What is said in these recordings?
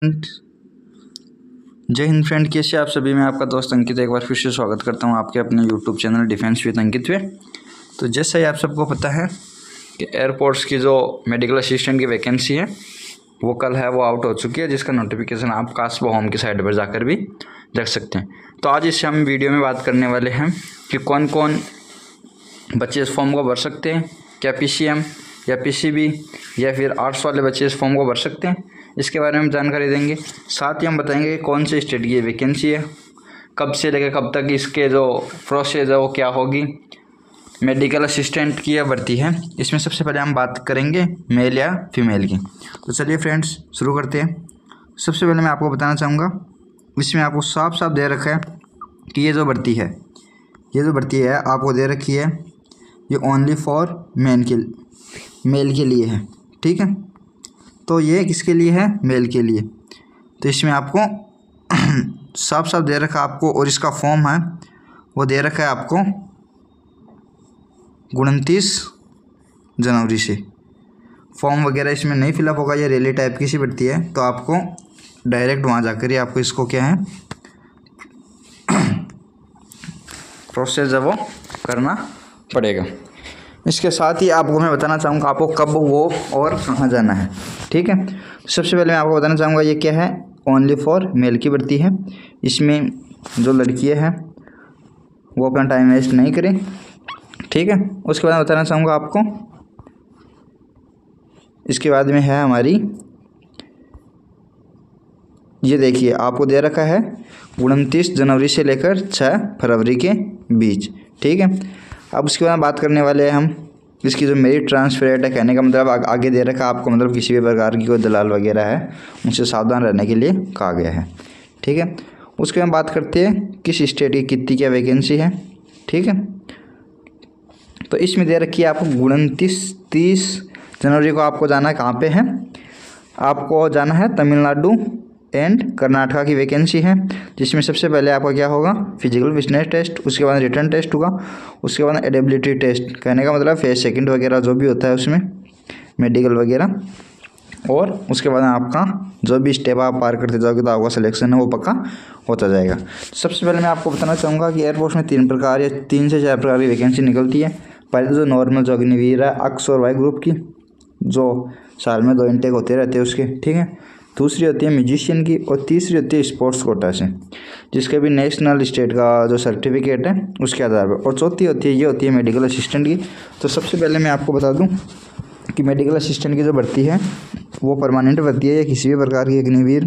जय हिंद फ्रेंड, कैसे आप सभी। मैं आपका दोस्त अंकित एक बार फिर से स्वागत करता हूं आपके अपने यूट्यूब चैनल डिफेंस विद अंकित में। तो जैसे ही आप सबको पता है कि एयरपोर्ट्स की जो मेडिकल असिस्टेंट की वैकेंसी है वो कल है वो आउट हो चुकी है, जिसका नोटिफिकेशन आप कास्बो होम की साइट पर जाकर भी देख सकते हैं। तो आज इससे हम वीडियो में बात करने वाले हैं कि कौन कौन बच्चे इस फॉर्म को भर सकते हैं, क्या PCM या PCB या फिर आर्ट्स वाले बच्चे इस फॉर्म को भर सकते हैं, इसके बारे में हम जानकारी देंगे। साथ ही हम बताएंगे कि कौन से स्टेट की ये वैकेंसी है, कब से लेकर कब तक इसके जो प्रोसेस है वो क्या होगी, मेडिकल असिस्टेंट की यह भर्ती है। इसमें सबसे पहले हम बात करेंगे मेल या फीमेल की। तो चलिए फ्रेंड्स शुरू करते हैं। सबसे पहले मैं आपको बताना चाहूँगा, इसमें आपको साफ साफ दे रखा है कि ये जो भर्ती है आपको दे रखी है, ये ओनली फॉर मेल के लिए है। ठीक है, तो ये किसके लिए है? मेल के लिए। तो इसमें आपको साफ साफ दे रखा है आपको, और इसका फॉर्म है वो दे रखा है आपको 29 जनवरी से। फॉर्म वगैरह इसमें नहीं फिलअप होगा, ये रैली टाइप की सी भर्ती है, तो आपको डायरेक्ट वहाँ जाकर ही आपको इसको क्या है प्रोसेस है वो करना पड़ेगा। इसके साथ ही आपको मैं बताना चाहूँगा आपको कब वो और कहाँ जाना है। ठीक है, सबसे पहले मैं आपको बताना चाहूँगा ये क्या है, ओनली फॉर मेल की भर्ती है। इसमें जो लड़कियाँ हैं वो अपना टाइम वेस्ट नहीं करें। ठीक है, उसके बाद मैं बताना चाहूँगा आपको, इसके बाद में है हमारी, ये देखिए आपको दे रखा है 29 जनवरी से लेकर 6 फरवरी के बीच। ठीक है, अब उसके बाद बात करने वाले हैं हम इसकी जो मेरिट ट्रांसफर रेट है। कहने का मतलब आगे दे रखा है आपको, मतलब किसी भी प्रकार की कोई दलाल वगैरह है उनसे सावधान रहने के लिए कहा गया है। ठीक है, उसके बाद बात करते हैं किस स्टेट की कितनी क्या वैकेंसी है। ठीक है, तो इसमें दे रखी है आपको 29-30 जनवरी को आपको जाना है, कहाँ पे है? आपको जाना है तमिलनाडु एंड कर्नाटका की वैकेंसी है, जिसमें सबसे पहले आपका क्या होगा, फिजिकल फिटनेस टेस्ट, उसके बाद रिटर्न टेस्ट होगा, उसके बाद एडेबिलिटी टेस्ट। कहने का मतलब फेस सेकंड वगैरह जो भी होता है उसमें मेडिकल वगैरह, और उसके बाद आपका जो भी स्टेप आप पार करते जाओगे तो आपका सिलेक्शन है वो पक्का होता जाएगा। सबसे पहले मैं आपको बताना चाहूँगा कि एयरफोर्स में 3 प्रकार या 3 से 4 प्रकार की वैकेंसी निकलती है। पहले जो नॉर्मल जो अग्निवीर है अक्स और वाई ग्रुप की, जो साल में 2 इंटेक होते रहते हैं उसके। ठीक है, दूसरी होती है म्यूजिशियन की, और तीसरी होती है स्पोर्ट्स कोटा से, जिसके भी नेशनल स्टेट का जो सर्टिफिकेट है उसके आधार पर, और चौथी होती है ये होती है मेडिकल असिस्टेंट की। तो सबसे पहले मैं आपको बता दूं कि मेडिकल असिस्टेंट की जो भर्ती है वो परमानेंट भर्ती है, या किसी भी प्रकार की अग्निवीर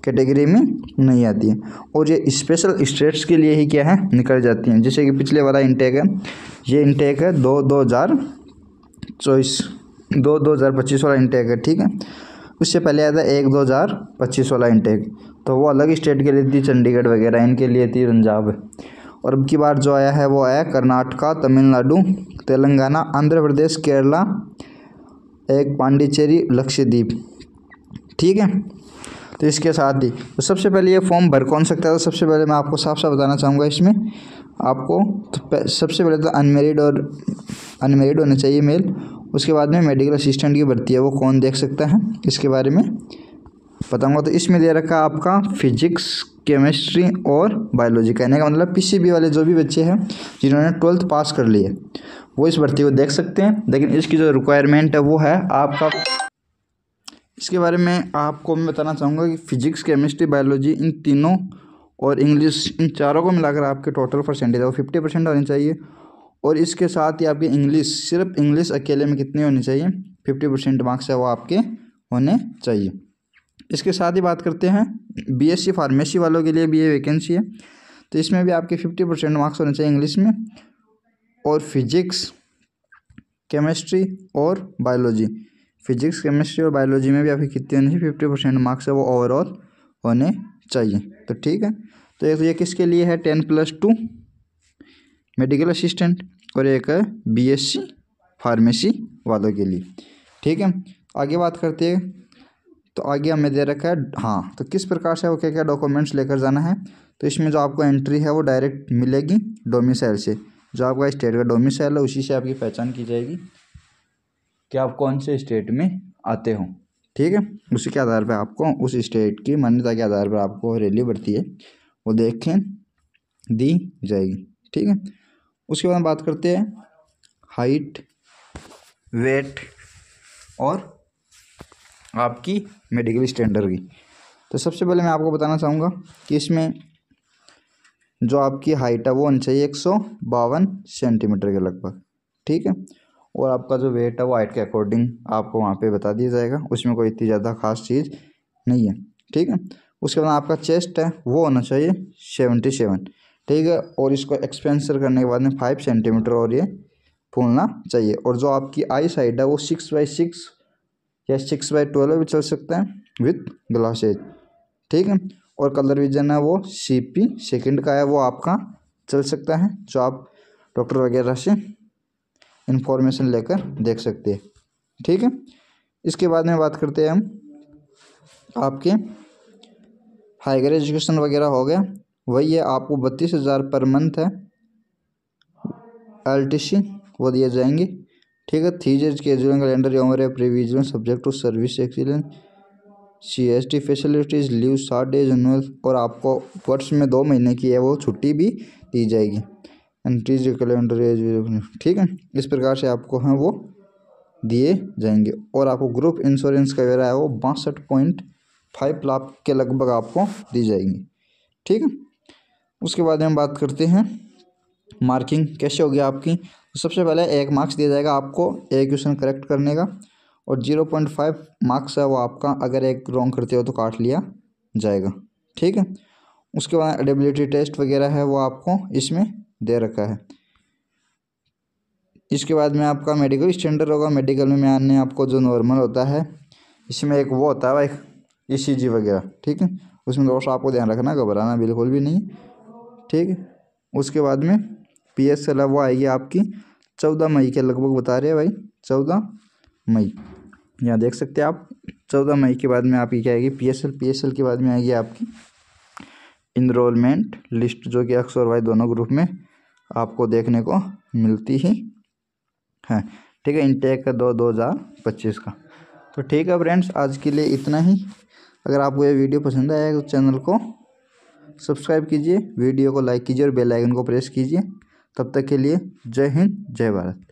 कैटेगरी में नहीं आती है, और ये स्पेशल स्टेट्स के लिए ही क्या है निकल जाती हैं। जैसे कि पिछले वाला इंटेक है, ये इंटेक है 2025 वाला इंटेक है। ठीक है, उससे पहले आया था 2025 वाला इंटेक, तो वो अलग स्टेट के लिए थी, चंडीगढ़ वगैरह इनके लिए थी, पंजाब। और अब की बार जो आया है वो आया कर्नाटका, तमिलनाडु, तेलंगाना, आंध्र प्रदेश, केरला, एक पांडिचेरी, लक्षद्वीप। ठीक है, तो इसके साथ ही तो सबसे पहले ये फॉर्म भर कौन सकता है? तो सबसे पहले मैं आपको साफ साफ बताना चाहूँगा इसमें आपको, तो सबसे पहले तो अनमेरिड होने चाहिए मेल। उसके बाद में मेडिकल असिस्टेंट की भर्ती है वो कौन देख सकता है, इसके बारे में बताऊंगा। तो इसमें दे रखा है आपका फिजिक्स, केमिस्ट्री और बायोलॉजी। कहने का मतलब PCB वाले जो भी बच्चे हैं जिन्होंने 12th पास कर ली है वो इस भर्ती को देख सकते हैं, लेकिन इसकी जो रिक्वायरमेंट है वो है आपका, इसके बारे में आपको मैं बताना चाहूँगा कि फिजिक्स, केमिस्ट्री, बायोलॉजी इन तीनों और इंग्लिश, इन चारों को मिलाकर आपके टोटल परसेंटेज है वो 50% होनी चाहिए। और इसके साथ ही आपकी इंग्लिश, सिर्फ इंग्लिश अकेले में कितनी होनी चाहिए? 50% मार्क्स है वो आपके होने चाहिए। इसके साथ ही बात करते हैं BSc फार्मेसी वालों के लिए भी ये वैकेंसी है, तो इसमें भी आपके 50% मार्क्स होने चाहिए इंग्लिश में, और फिजिक्स, केमिस्ट्री और बायोलॉजी, फिजिक्स, केमिस्ट्री और बायोलॉजी में भी आपकी कितनी होनी चाहिए? 50% मार्क्स है वो ओवरऑल होने चाहिए। तो ठीक है, तो ये किसके लिए है? 10+2 मेडिकल असिस्टेंट, और एक है BSc फार्मेसी वालों के लिए। ठीक है, आगे बात करते हैं। तो आगे हमें दे रखा है, हाँ, तो किस प्रकार से वो क्या क्या डॉक्यूमेंट्स लेकर जाना है। तो इसमें जो आपको एंट्री है वो डायरेक्ट मिलेगी डोमिसाइल से, जो आपका स्टेट का डोमिसाइल है उसी से आपकी पहचान की जाएगी कि आप कौन से स्टेट में आते हो। ठीक है। उसी के आधार पर आपको उस स्टेट की मान्यता के आधार पर आपको रैली भर्ती है वो देख के दी जाएगी। ठीक है। उसके बाद बात करते हैं हाइट, वेट और आपकी मेडिकल स्टैंडर्ड की। तो सबसे पहले मैं आपको बताना चाहूँगा कि इसमें जो आपकी हाइट है वो होनी चाहिए 152 सेंटीमीटर के लगभग। ठीक है। और आपका जो वेट है वो हाइट के अकॉर्डिंग आपको वहाँ पे बता दिया जाएगा, उसमें कोई इतनी ज़्यादा खास चीज़ नहीं है। ठीक है। उसके बाद आपका चेस्ट है वो होना चाहिए 77। ठीक है। और इसको एक्सपेंसर करने के बाद में 5 सेंटीमीटर और ये फूलना चाहिए। और जो आपकी आई साइड है वो 6/6 या 6/12 भी चल सकता है विथ ग्लासेज। ठीक है। और कलर विजन है वो CP सेकंड का है वो आपका चल सकता है, जो आप डॉक्टर वगैरह से इंफॉर्मेशन लेकर देख सकते हैं। ठीक है। इसके बाद में बात करते हैं हम आपके हाइगर एजुकेशन वगैरह हो गया, वही है आपको 32,000 पर मंथ है LTC वो दिए जाएंगे। ठीक है। थीजेज के कैलेंडर उम्र provision subject to service excellence CST facilities leave 60 days annual, और आपको वर्ष में 2 महीने की है वो छुट्टी भी दी जाएगी। Entries calendar as. ठीक है। इस प्रकार से आपको हैं वो दिए जाएंगे। और आपको ग्रुप इंश्योरेंस का वेरा है वो 62.5 लाख के लगभग आपको दी जाएगी। ठीक है। उसके बाद हम बात करते हैं मार्किंग कैसे होगी आपकी। तो सबसे पहले 1 मार्क्स दिया जाएगा आपको एक क्वेश्चन करेक्ट करने का, और 0.5 मार्क्स है वो आपका अगर एक रॉन्ग करते हो तो काट लिया जाएगा। ठीक है। उसके बाद एडेबिलिटी टेस्ट वगैरह है वो आपको इसमें दे रखा है। इसके बाद में आपका मेडिकल स्टैंडर्ड होगा। मेडिकल में आने आपको जो नॉर्मल होता है, इसमें एक वो होता है भाई ECG वगैरह। ठीक है। उसमें दोस्तों आपको ध्यान रखना, घबराना बिल्कुल भी नहीं। ठीक है। उसके बाद में PSL है वो आएगी आपकी 14 मई के लगभग बता रहे हैं भाई, 14 मई यहाँ देख सकते हैं आप। 14 मई के बाद में आपकी क्या आएगी PSL के बाद में आएगी आपकी इनरोलमेंट लिस्ट, जो कि X और Y दोनों ग्रुप में आपको देखने को मिलती ही है। ठीक है। इनटेक का 2025 का। तो ठीक है फ्रेंड्स, आज के लिए इतना ही। अगर आपको ये वीडियो पसंद आया तो चैनल को सब्सक्राइब कीजिए, वीडियो को लाइक कीजिए और बेल आइकन को प्रेस कीजिए। तब तक के लिए जय हिंद, जय भारत।